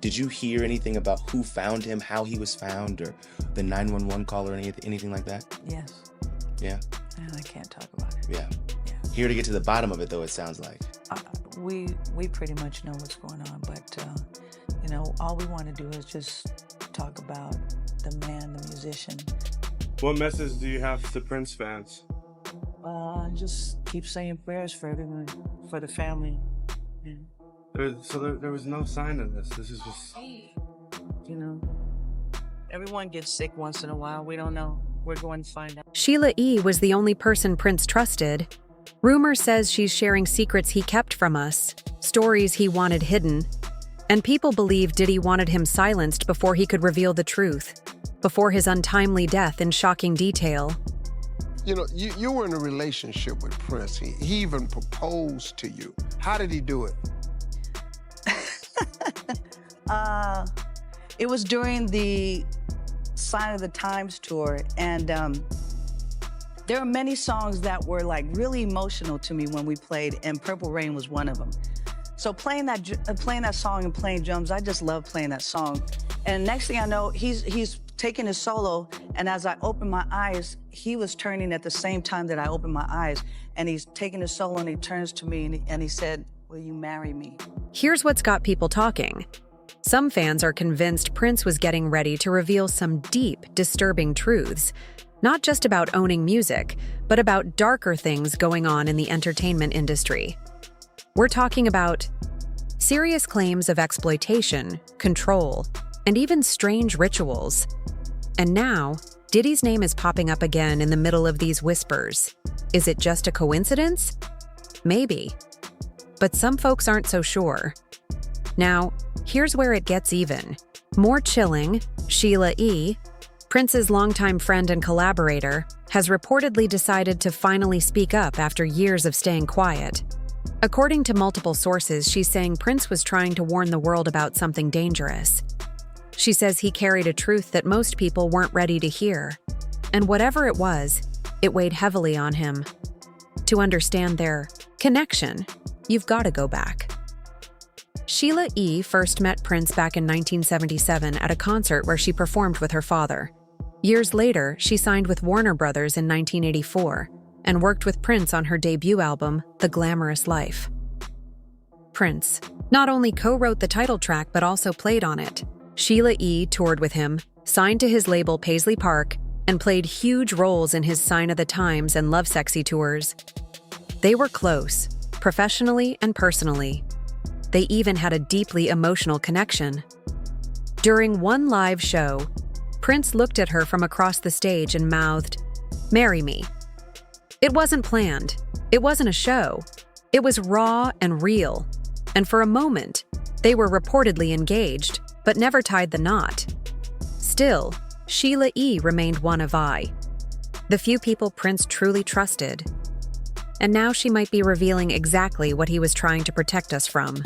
Did you hear anything about who found him, how he was found, or the 911 call or anything like that? Yes. Yeah? And I can't talk about it. Yeah. Yeah. Here to get to the bottom of it, though, it sounds like. We pretty much know what's going on, but, you know, all we want to do is just talk about the man, the musician. What message do you have to Prince fans? Just keep saying prayers for everyone, for the family. Yeah. There was no sign of this. This is just... You know, everyone gets sick once in a while. We don't know. We're going to find out. Sheila E. was the only person Prince trusted. Rumor says she's sharing secrets he kept from us, stories he wanted hidden, and people believe Diddy wanted him silenced before he could reveal the truth, before his untimely death in shocking detail. You know, you were in a relationship with Prince. He even proposed to you. How did he do it? It was during the Sign of the Times tour, and there are many songs that were like really emotional to me when we played, and Purple Rain was one of them. So playing that song and playing drums, I just love playing that song. And next thing I know, he's taking his solo, and as I opened my eyes, he was turning at the same time that I opened my eyes, and he's taking his solo, and he turns to me, and he said, "Will you marry me?" Here's what's got people talking. Some fans are convinced Prince was getting ready to reveal some deep, disturbing truths, not just about owning music, but about darker things going on in the entertainment industry. We're talking about serious claims of exploitation, control, and even strange rituals. And now, Diddy's name is popping up again in the middle of these whispers. Is it just a coincidence? Maybe. But some folks aren't so sure. Now, here's where it gets even. More chilling, Sheila E., Prince's longtime friend and collaborator, has reportedly decided to finally speak up after years of staying quiet. According to multiple sources, she's saying Prince was trying to warn the world about something dangerous. She says he carried a truth that most people weren't ready to hear. And whatever it was, it weighed heavily on him. To understand their connection, you've got to go back. Sheila E. first met Prince back in 1977 at a concert where she performed with her father. Years later, she signed with Warner Brothers in 1984 and worked with Prince on her debut album, The Glamorous Life. Prince not only co-wrote the title track but also played on it. Sheila E. toured with him, signed to his label Paisley Park, and played huge roles in his Sign of the Times and Lovesexy tours. They were close, professionally and personally. They even had a deeply emotional connection. During one live show, Prince looked at her from across the stage and mouthed, "Marry me." It wasn't planned. It wasn't a show. It was raw and real. And for a moment, they were reportedly engaged, but never tied the knot. Still, Sheila E. remained one of the few people Prince truly trusted. And now she might be revealing exactly what he was trying to protect us from.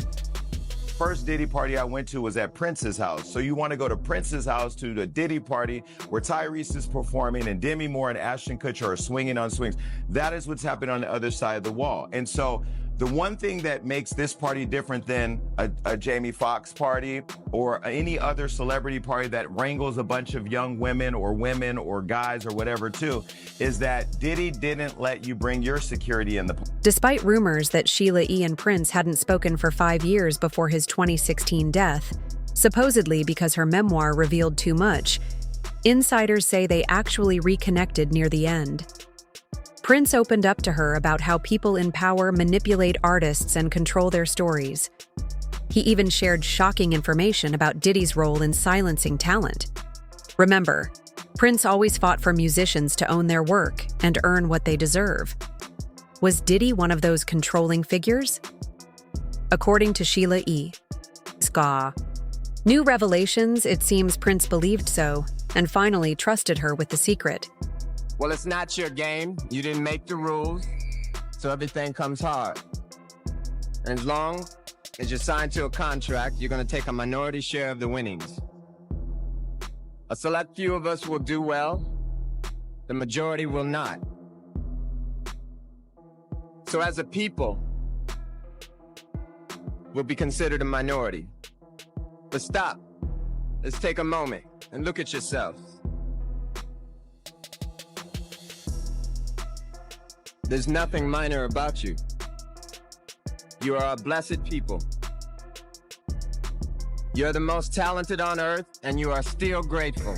First Diddy party I went to was at Prince's house. So you want to go to Prince's house to the Diddy party where Tyrese is performing and Demi Moore and Ashton Kutcher are swinging on swings. That is what's happening on the other side of the wall. And so the one thing that makes this party different than a Jamie Foxx party or any other celebrity party that wrangles a bunch of young women or guys or whatever too, is that Diddy didn't let you bring your security in the party. Despite rumors that Sheila E. and Prince hadn't spoken for 5 years before his 2016 death, supposedly because her memoir revealed too much, insiders say they actually reconnected near the end. Prince opened up to her about how people in power manipulate artists and control their stories. He even shared shocking information about Diddy's role in silencing talent. Remember, Prince always fought for musicians to own their work and earn what they deserve. Was Diddy one of those controlling figures? According to Sheila E. New revelations, it seems Prince believed so, and finally trusted her with the secret. Well, it's not your game. You didn't make the rules, so everything comes hard. And as long as you're signed to a contract, you're going to take a minority share of the winnings. A select few of us will do well. The majority will not. So as a people, we'll be considered a minority. But stop. Let's take a moment and look at yourself. There's nothing minor about you. You are a blessed people. You're the most talented on earth, and you are still grateful.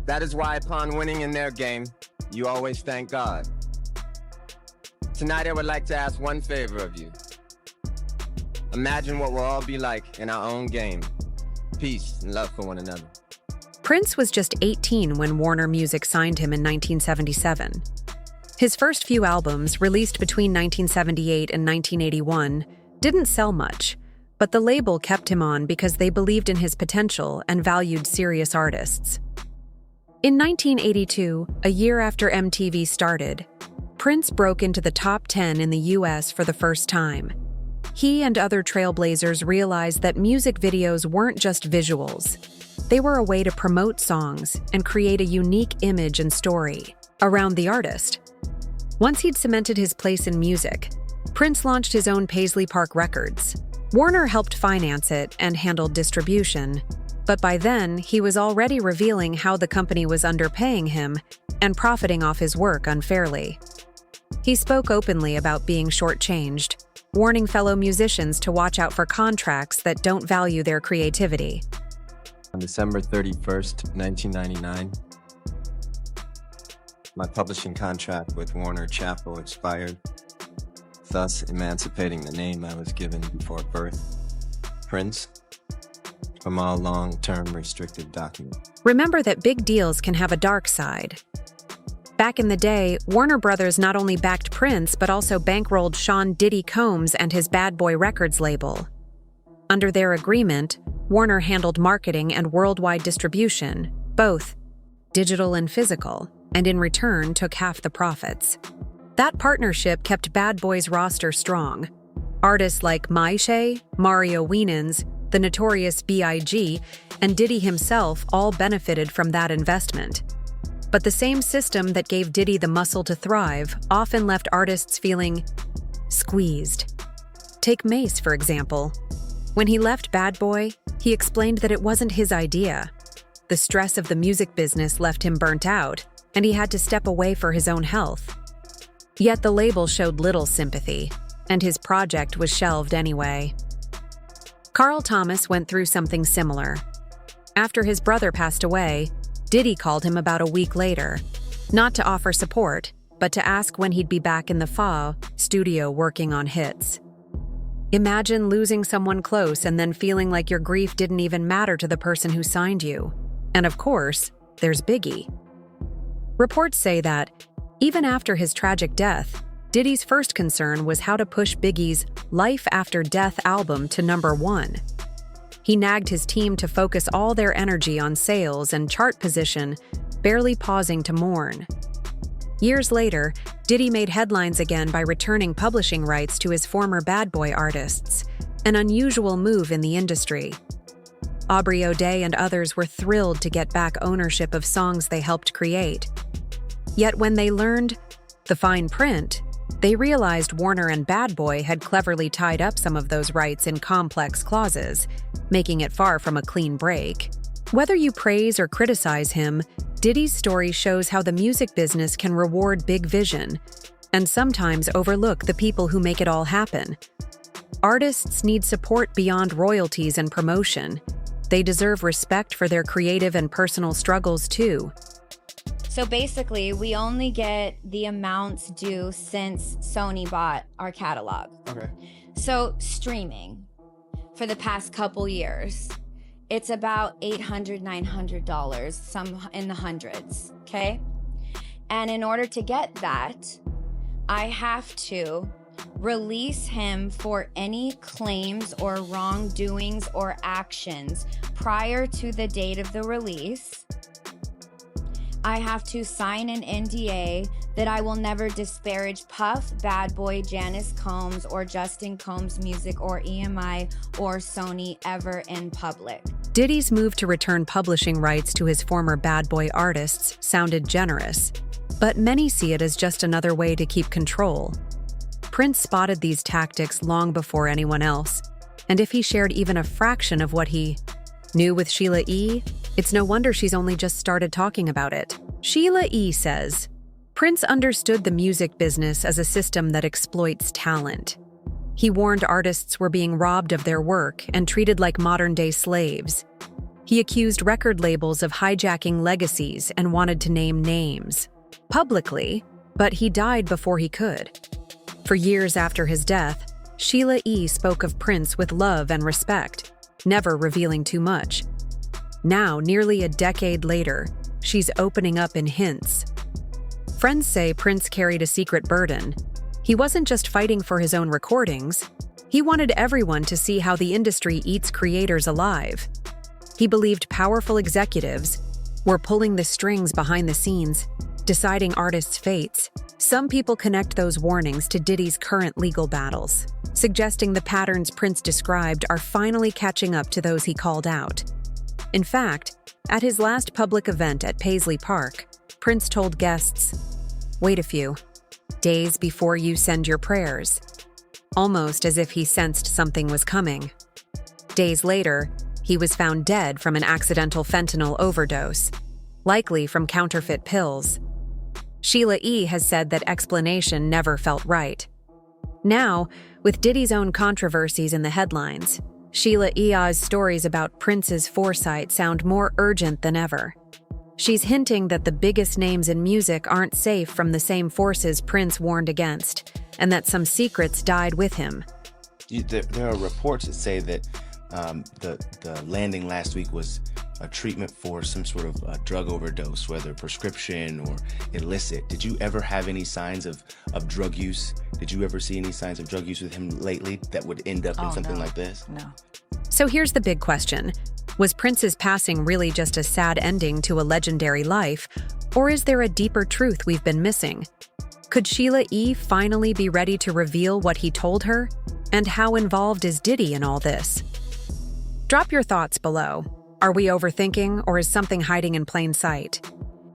That is why upon winning in their game, you always thank God. Tonight I would like to ask one favor of you. Imagine what we'll all be like in our own game. Peace and love for one another. Prince was just 18 when Warner Music signed him in 1977. His first few albums, released between 1978 and 1981, didn't sell much, but the label kept him on because they believed in his potential and valued serious artists. In 1982, a year after MTV started, Prince broke into the top 10 in the US for the first time. He and other trailblazers realized that music videos weren't just visuals. They were a way to promote songs and create a unique image and story around the artist. Once he'd cemented his place in music, Prince launched his own Paisley Park Records. Warner helped finance it and handled distribution, but by then he was already revealing how the company was underpaying him and profiting off his work unfairly. He spoke openly about being shortchanged, warning fellow musicians to watch out for contracts that don't value their creativity. On December 31st, 1999, my publishing contract with Warner Chappell expired, thus emancipating the name I was given before birth, Prince, from all long-term restricted documents. Remember that big deals can have a dark side. Back in the day, Warner Brothers not only backed Prince but also bankrolled Sean Diddy Combs and his Bad Boy Records label. Under their agreement, Warner handled marketing and worldwide distribution, both digital and physical, and in return took half the profits. That partnership kept Bad Boy's roster strong. Artists like SheilaE, Mario Winans, the Notorious B.I.G., and Diddy himself all benefited from that investment. But the same system that gave Diddy the muscle to thrive often left artists feeling squeezed. Take Mace, for example. When he left Bad Boy, he explained that it wasn't his idea. The stress of the music business left him burnt out, and he had to step away for his own health. Yet the label showed little sympathy, and his project was shelved anyway. Carl Thomas went through something similar. After his brother passed away, Diddy called him about a week later, not to offer support, but to ask when he'd be back in the studio working on hits. Imagine losing someone close and then feeling like your grief didn't even matter to the person who signed you. And of course, there's Biggie. Reports say that, even after his tragic death, Diddy's first concern was how to push Biggie's Life After Death album to #1. He nagged his team to focus all their energy on sales and chart position, barely pausing to mourn. Years later, Diddy made headlines again by returning publishing rights to his former Bad Boy artists, an unusual move in the industry. Aubrey O'Day and others were thrilled to get back ownership of songs they helped create. Yet when they learned the fine print, they realized Warner and Bad Boy had cleverly tied up some of those rights in complex clauses, making it far from a clean break. Whether you praise or criticize him, Diddy's story shows how the music business can reward big vision and sometimes overlook the people who make it all happen. Artists need support beyond royalties and promotion. They deserve respect for their creative and personal struggles too. So basically, we only get the amounts due since Sony bought our catalog. Okay. So streaming for the past couple years, it's about $800, $900, some in the hundreds, okay? And in order to get that, I have to release him for any claims or wrongdoings or actions prior to the date of the release. I have to sign an NDA that I will never disparage Puff, Bad Boy, Janice Combs, or Justin Combs Music, or EMI, or Sony ever in public. Diddy's move to return publishing rights to his former Bad Boy artists sounded generous, but many see it as just another way to keep control. Prince spotted these tactics long before anyone else. And if he shared even a fraction of what he knew with Sheila E., it's no wonder she's only just started talking about it. Sheila E. says, Prince understood the music business as a system that exploits talent. He warned artists were being robbed of their work and treated like modern-day slaves. He accused record labels of hijacking legacies and wanted to name names publicly, but he died before he could. For years after his death, Sheila E. spoke of Prince with love and respect, never revealing too much. Now, nearly a decade later, she's opening up in hints. Friends say Prince carried a secret burden. He wasn't just fighting for his own recordings. He wanted everyone to see how the industry eats creators alive. He believed powerful executives were pulling the strings behind the scenes, deciding artists' fates. Some people connect those warnings to Diddy's current legal battles, suggesting the patterns Prince described are finally catching up to those he called out. In fact, at his last public event at Paisley Park, Prince told guests, "Wait a few days before you send your prayers," almost as if he sensed something was coming. Days later, he was found dead from an accidental fentanyl overdose, likely from counterfeit pills. Sheila E. has said that explanation never felt right. Now, with Diddy's own controversies in the headlines, Sheila E.'s stories about Prince's foresight sound more urgent than ever. She's hinting that the biggest names in music aren't safe from the same forces Prince warned against, and that some secrets died with him. There are reports that say that the landing last week was a treatment for some sort of drug overdose, whether prescription or illicit. Did you ever have any signs of drug use? Did you ever see any signs of drug use with him lately that would end up in something like this? No. So here's the big question. Was Prince's passing really just a sad ending to a legendary life, or is there a deeper truth we've been missing? Could Sheila E. finally be ready to reveal what he told her? And how involved is Diddy in all this? Drop your thoughts below. Are we overthinking, or is something hiding in plain sight?